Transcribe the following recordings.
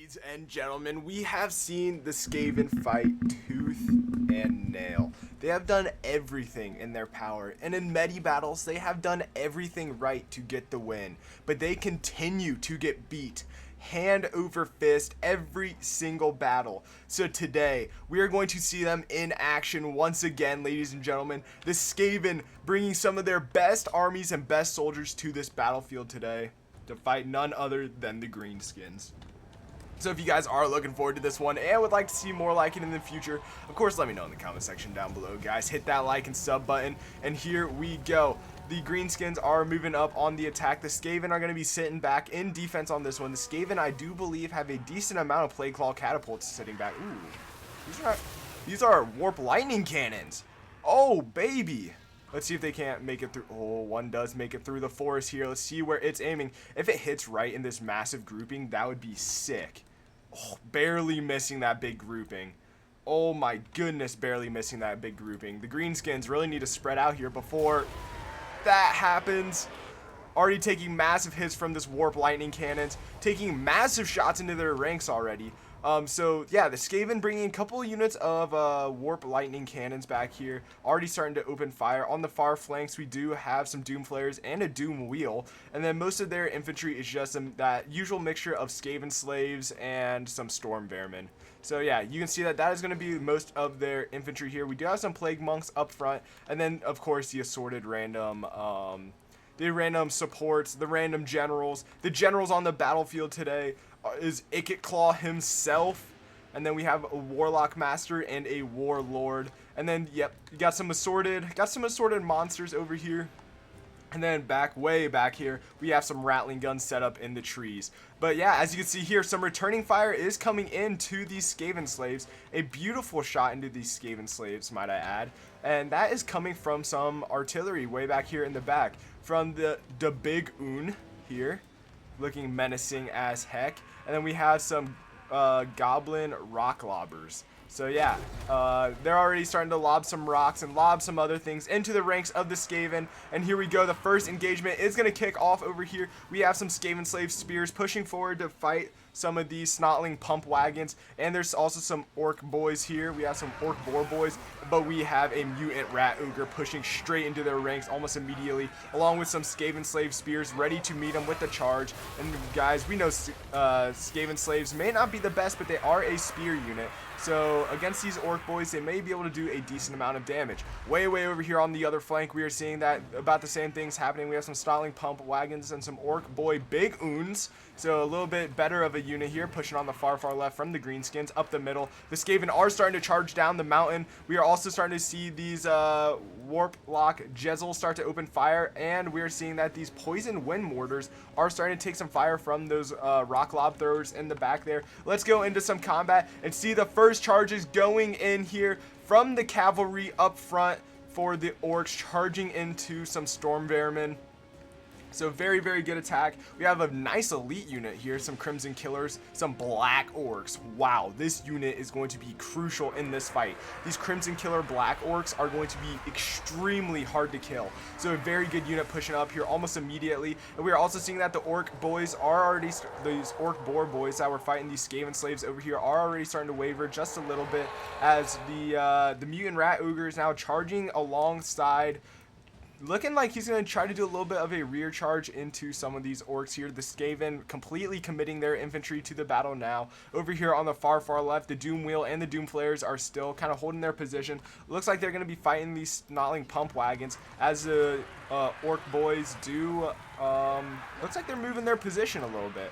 Ladies and gentlemen, we have seen the Skaven fight tooth and nail. They have done everything in their power, and in medi battles, they have done everything right to get the win. But they continue to get beat hand over fist every single battle. So today, we are going to see them in action once again, ladies and gentlemen. The Skaven bringing some of their best armies and best soldiers to this battlefield today to fight none other than the Greenskins. So if you guys are looking forward to this one and would like to see more like it in the future, of course let me know in the comment section down below, guys. Hit that like and sub button, and here we go. The Greenskins are moving up on the attack. The Skaven are going to be sitting back in defense on this one. The Skaven, I do believe, have a decent amount of Plague Claw catapults sitting back. Ooh, these are warp lightning cannons. Oh, baby. Let's see if they can't make it through. Oh, one does make it through the forest here. Let's see where it's aiming. If it hits right in this massive grouping, that would be sick. Oh, barely missing that big grouping. Oh my goodness, barely missing that big grouping. The Greenskins really need to spread out here before that happens. Already taking massive hits from this warp lightning cannons, taking massive shots into their ranks already. So yeah, the Skaven bringing a couple units of warp lightning cannons back here, already starting to open fire. On the far flanks, we do have some doom flares and a doom wheel, and then most of their infantry is just that usual mixture of Skaven slaves and some storm vermin. So yeah, you can see that is going to be most of their infantry here. We do have some plague monks up front, and then of course the assorted random supports, the random generals. The generals on the battlefield today is Ikit Claw himself, and then we have a Warlock Master and a Warlord, and then yep, you got some assorted monsters over here. And then way back here, we have some rattling guns set up in the trees. But yeah, as you can see here, some returning fire is coming into these Skaven slaves. A beautiful shot into these Skaven slaves, might I add. And that is coming from some artillery way back here in the back. From the Big Un here, looking menacing as heck. And then we have some Goblin Rock Lobbers. So yeah, they're already starting to lob some rocks and lob some other things into the ranks of the Skaven. And here we go, the first engagement is going to kick off over here. We have some Skaven slave spears pushing forward to fight some of these snotling pump wagons, and there's also some orc boys here. We have some orc boar boys, but we have a mutant rat ogre pushing straight into their ranks almost immediately, along with some Skaven slave spears ready to meet them with the charge. And guys, we know Skaven slaves may not be the best, but they are a spear unit. So against these orc boys, they may be able to do a decent amount of damage. Way over here on the other flank, we are seeing that about the same things happening. We have some snotling pump wagons and some orc boy big uns. So a little bit better of a unit here, pushing on the far left from the Greenskins up the middle. The Skaven are starting to charge down the mountain. We are also starting to see these warp lock Jezel start to open fire, and we are seeing that these poison wind mortars are starting to take some fire from those rock lob throwers in the back there. Let's go into some combat and see the first charges going in here from the cavalry up front for the orcs, charging into some storm vermin. So very good attack. We have a nice elite unit here, some Crimson Killers, some Black Orcs. Wow, this unit is going to be crucial in this fight. These Crimson Killer Black Orcs are going to be extremely hard to kill. So a very good unit pushing up here almost immediately. And we are also seeing that the Orc boys are already, these Orc boar boys that were fighting these Skaven slaves over here are already starting to waver just a little bit, as the mutant rat ogre is now charging alongside. Looking like he's going to try to do a little bit of a rear charge into some of these orcs here. The Skaven completely committing their infantry to the battle now. Over here on the far left, the Doom Wheel and the Doom Flares are still kind of holding their position. Looks like they're going to be fighting these snotling pump wagons as the orc boys do. Looks like they're moving their position a little bit.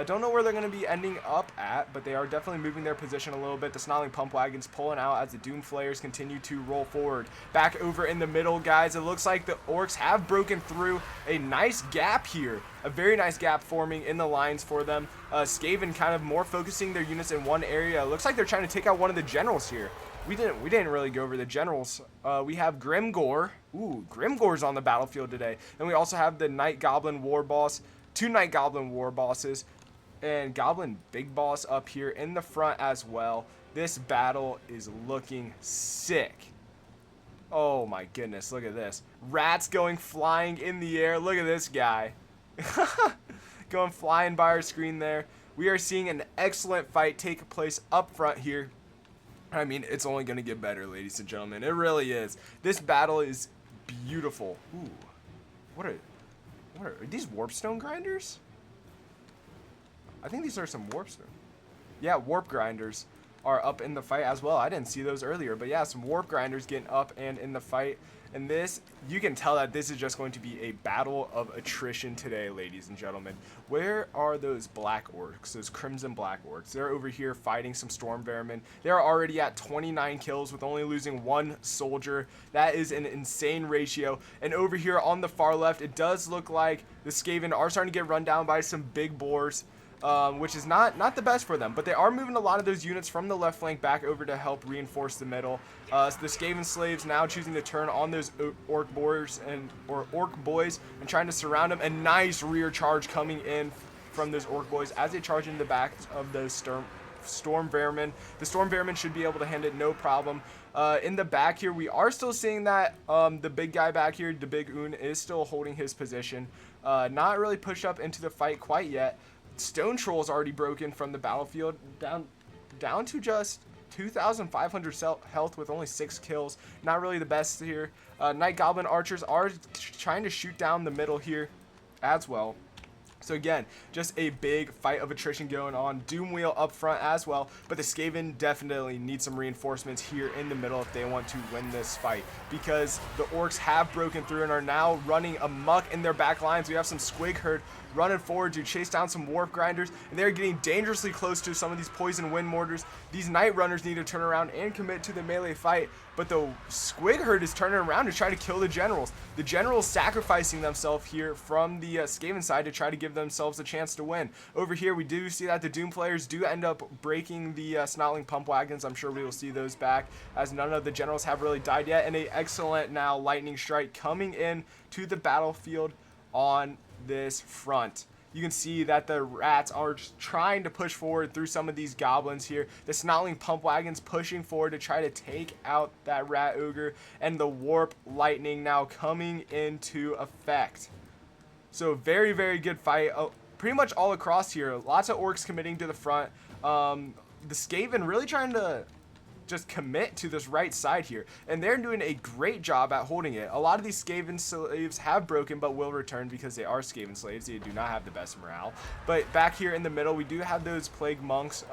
Don't know where they're going to be ending up at, but they are definitely moving their position a little bit. The snarling pump wagons pulling out as the doom flares continue to roll forward. Back over in the middle, guys, it looks like the orcs have broken through a nice gap here. A very nice gap forming in the lines for them. Skaven kind of more focusing their units in one area. It looks like they're trying to take out one of the generals here. We didn't really go over the generals. We have Grimgor. Ooh, Grimgor's on the battlefield today. And we also have the Night Goblin War Boss. Two Night Goblin War Bosses, and Goblin Big Boss up here in the front as well. This battle is looking sick. Oh my goodness, look at this. Rats going flying in the air. Look at this guy. Going flying by our screen there. we are seeing an excellent fight take place up front here. I mean, it's only going to get better, ladies and gentlemen. It really is. This battle is beautiful. Ooh, what are these warpstone grinders? I think these are some warpstone. Yeah, warp grinders are up in the fight as well. I didn't see those earlier, but yeah, some warp grinders getting up and in the fight. And this, you can tell that this is just going to be a battle of attrition today, ladies and gentlemen. Where are those black orcs, those crimson black orcs? They're over here fighting some storm vermin. They're already at 29 kills with only losing 1 soldier. That is an insane ratio. And over here on the far left, it does look like the Skaven are starting to get run down by some big boars. Which is not the best for them, but they are moving a lot of those units from the left flank back over to help reinforce the middle. So the Skaven slaves now choosing to turn on those orc boars or orc boys and trying to surround them. A nice rear charge coming in from those orc boys as they charge into the back of those storm vermin. The storm vermin should be able to handle it no problem. In the back here, we are still seeing that the big guy back here, the big Un, is still holding his position. Not really pushed up into the fight quite yet. Stone Troll is already broken from the battlefield, down to just 2,500 health with only 6 kills. Not really the best here. Night Goblin archers are trying to shoot down the middle here as well. So again, just a big fight of attrition going on. Doomwheel up front as well, but the Skaven definitely need some reinforcements here in the middle if they want to win this fight, because the orcs have broken through and are now running amok in their back lines. We have some Squig Herd running forward to chase down some warp grinders, and they're getting dangerously close to some of these poison wind mortars. These night runners need to turn around and commit to the melee fight, but the Squig Herd is turning around to try to kill the generals. The generals sacrificing themselves here from the Skaven side to try to give themselves a chance to win. Over here, we do see that the Doom players do end up breaking the Snotling pump wagons. I'm sure we will see those back, as none of the generals have really died yet. And a excellent now lightning strike coming in to the battlefield on this front. You can see that the rats are just trying to push forward through some of these goblins here. The Snotling pump wagons pushing forward to try to take out that rat ogre, and the warp lightning now coming into effect. So very, very good fight. Pretty much all across here. Lots of orcs committing to the front. The Skaven really trying to just commit to this right side here, and they're doing a great job at holding it. A lot of these Skaven slaves have broken but will return because they are Skaven slaves. They do not have the best morale. But back here in the middle, we do have those plague monks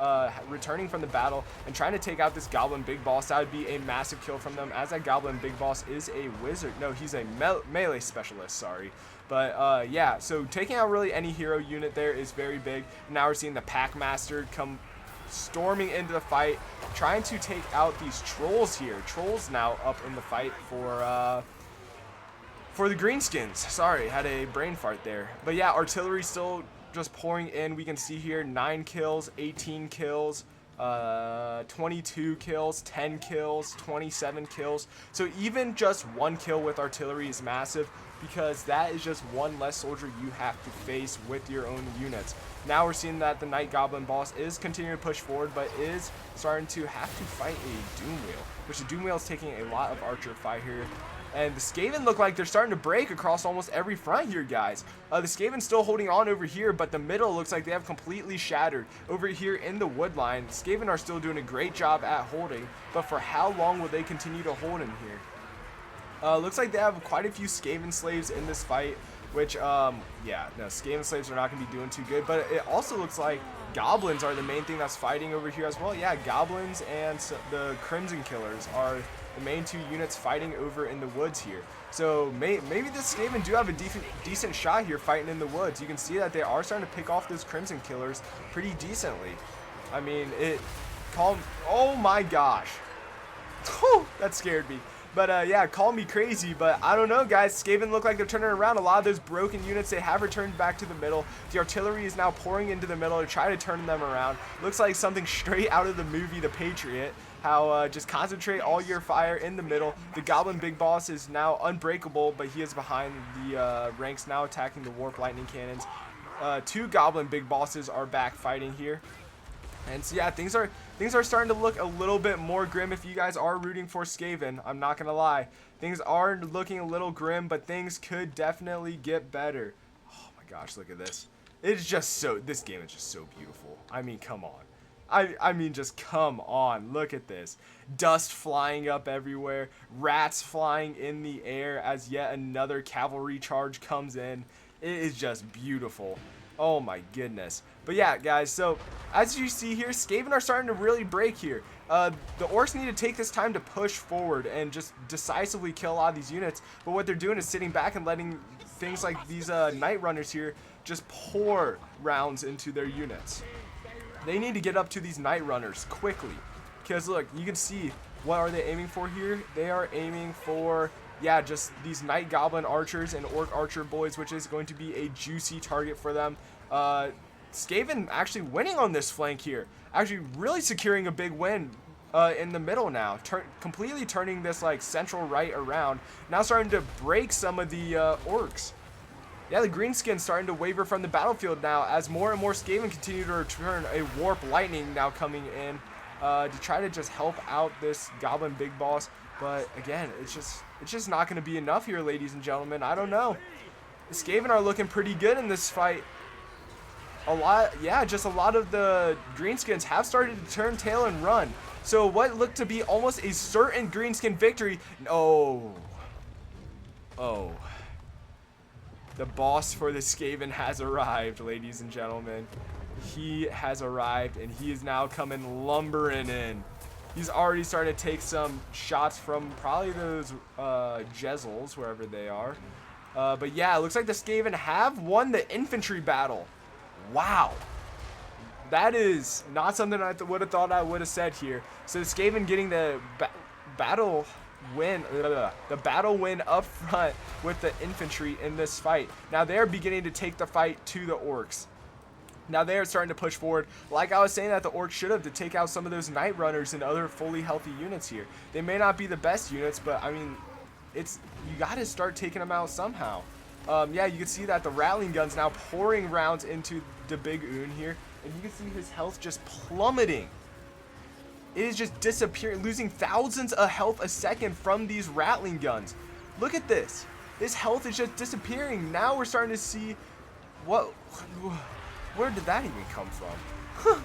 returning from the battle and trying to take out this goblin big boss. That would be a massive kill from them, as that goblin big boss is a wizard. No, he's a melee specialist, sorry. But yeah, so taking out really any hero unit there is very big. Now we're seeing the Packmaster come storming into the fight, trying to take out these trolls here. Trolls now up in the fight for the greenskins. Sorry, had a brain fart there. But yeah, artillery still just pouring in. We can see here 9 kills, 18 kills, 22 kills, 10 kills, 27 kills. So even just 1 kill with artillery is massive, because that is just 1 less soldier you have to face with your own units. Now we're seeing that the Night Goblin boss is continuing to push forward, but is starting to have to fight a Doomwheel, which the Doomwheel is taking a lot of archer fight here. And the Skaven look like they're starting to break across almost every front here, guys. The Skaven still holding on over here, but the middle looks like they have completely shattered. Over here in the wood line, the Skaven are still doing a great job at holding, but for how long will they continue to hold in here? Looks like they have quite a few Skaven slaves in this fight, which, yeah, no, Skaven slaves are not going to be doing too good, but it also looks like goblins are the main thing that's fighting over here as well. Yeah, goblins and the Crimson Killers are the main 2 units fighting over in the woods here. So maybe the Skaven do have a decent shot here fighting in the woods. You can see that they are starting to pick off those Crimson Killers pretty decently. I mean, oh my gosh. That scared me. But yeah, call me crazy, but I don't know, guys. Skaven look like they're turning around. A lot of those broken units, they have returned back to the middle. The artillery is now pouring into the middle to try to turn them around. Looks like something straight out of the movie The Patriot. How just concentrate all your fire in the middle. The Goblin Big Boss is now unbreakable, but he is behind the ranks now, attacking the Warp Lightning Cannons. 2 Goblin Big Bosses are back fighting here. And so yeah, things are starting to look a little bit more grim if you guys are rooting for Skaven. I'm not gonna lie. Things are looking a little grim, but things could definitely get better. Oh my gosh, look at this. It's just so, this game is just so beautiful. I mean, come on. I mean, just come on. Look at this. Dust flying up everywhere. Rats flying in the air as yet another cavalry charge comes in. It is just beautiful. Oh my goodness. But yeah, guys, so as you see here, Skaven are starting to really break here. The orcs need to take this time to push forward and just decisively kill a lot of these units. But what they're doing is sitting back and letting things like these Night Runners here just pour rounds into their units. They need to get up to these Night Runners quickly. Because look, you can see, what are they aiming for here? They are aiming for, yeah, just these Night Goblin archers and Orc archer boys, which is going to be a juicy target for them. Skaven actually winning on this flank here. Actually really securing a big win in the middle now. Completely turning this like central right around. Now starting to break some of the orcs. Yeah, the greenskins starting to waver from the battlefield now as more and more Skaven continue to return. A warp lightning now coming in to try to just help out this goblin big boss. But again, it's just not going to be enough here, ladies and gentlemen. I don't know. The Skaven are looking pretty good in this fight. Just a lot of the greenskins have started to turn tail and run. So what looked to be almost a certain greenskin victory. Oh. The boss for the Skaven has arrived, ladies and gentlemen. He has arrived, and he is now coming lumbering in. He's already starting to take some shots from probably those Jezels, wherever they are. But yeah, it looks like the Skaven have won the infantry battle. Wow. That is not something I would have thought I would have said here. So the Skaven getting the battle win up front with the infantry in this fight. Now they're beginning to take the fight to the orcs. Now they are starting to push forward. Like I was saying that the orcs should have to take out some of those Night Runners and other fully healthy units here. They may not be the best units, but I mean, you got to start taking them out somehow. Yeah, you can see that the rattling guns now pouring rounds into the big Oon here, and you can see his health just plummeting. It is just disappearing, losing thousands of health a second from these rattling guns. Look at this. His health is just disappearing. Now we're starting to see where did that even come from?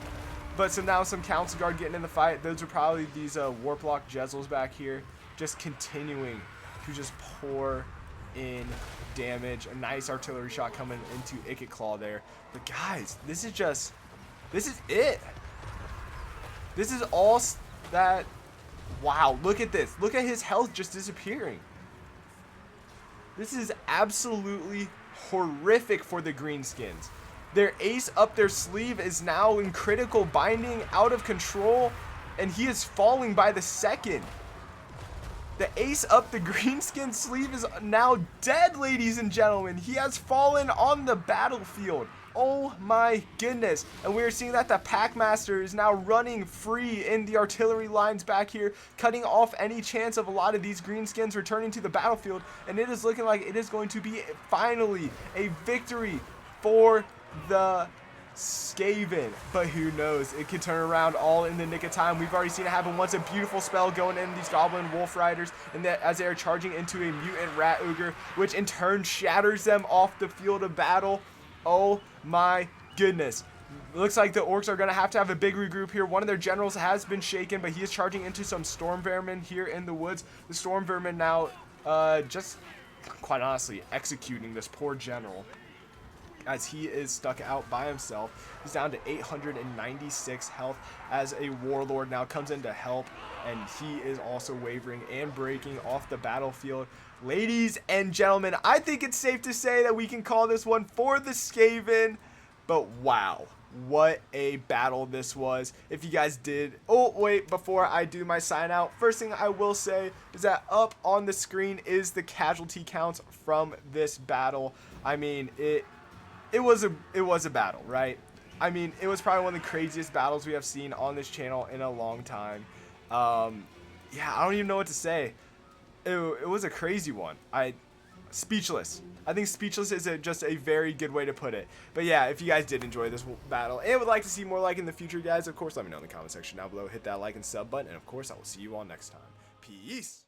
But so now some Council Guard getting in the fight. Those are probably these Warplock Jezels back here, just continuing to just pour in damage. A nice artillery shot coming into Icket Claw there. But guys, this is it. This is all that. Wow, look at this. Look at his health just disappearing. This is absolutely horrific for the greenskins. Their ace up their sleeve is now in critical binding, out of control, and he is falling by the second. The ace up the greenskin sleeve is now dead, ladies and gentlemen. He has fallen on the battlefield. Oh my goodness. And we're seeing that the Packmaster is now running free in the artillery lines back here, cutting off any chance of a lot of these greenskins returning to the battlefield. And it is looking like it is going to be finally a victory for the Skaven, but who knows, it could turn around all in the nick of time. We've already seen it happen once. A beautiful spell going in these Goblin Wolf Riders, and that as they are charging into a mutant Rat Ogre, which in turn shatters them off the field of battle. Oh my goodness. Looks like the orcs are going to have a big regroup here. One of their generals has been shaken, but he is charging into some Storm Vermin here in the woods. The Storm Vermin now just quite honestly executing this poor general, as he is stuck out by himself. He's down to 896 health as a warlord now comes in to help, and he is also wavering and breaking off the battlefield. Ladies and gentlemen, I think it's safe to say that we can call this one for the Skaven, but wow, what a battle this was. If you guys did, oh wait, before I do my sign out, first thing I will say is that up on the screen is the casualty counts from this battle. I mean, it was a battle, right? I mean, it was probably one of the craziest battles we have seen on this channel in a long time. Yeah, I don't even know what to say. It was a crazy one. Speechless. I think speechless is just a very good way to put it. But yeah, if you guys did enjoy this battle and would like to see more like in the future, guys, of course, let me know in the comment section down below. Hit that like and sub button, and of course, I will see you all next time. Peace.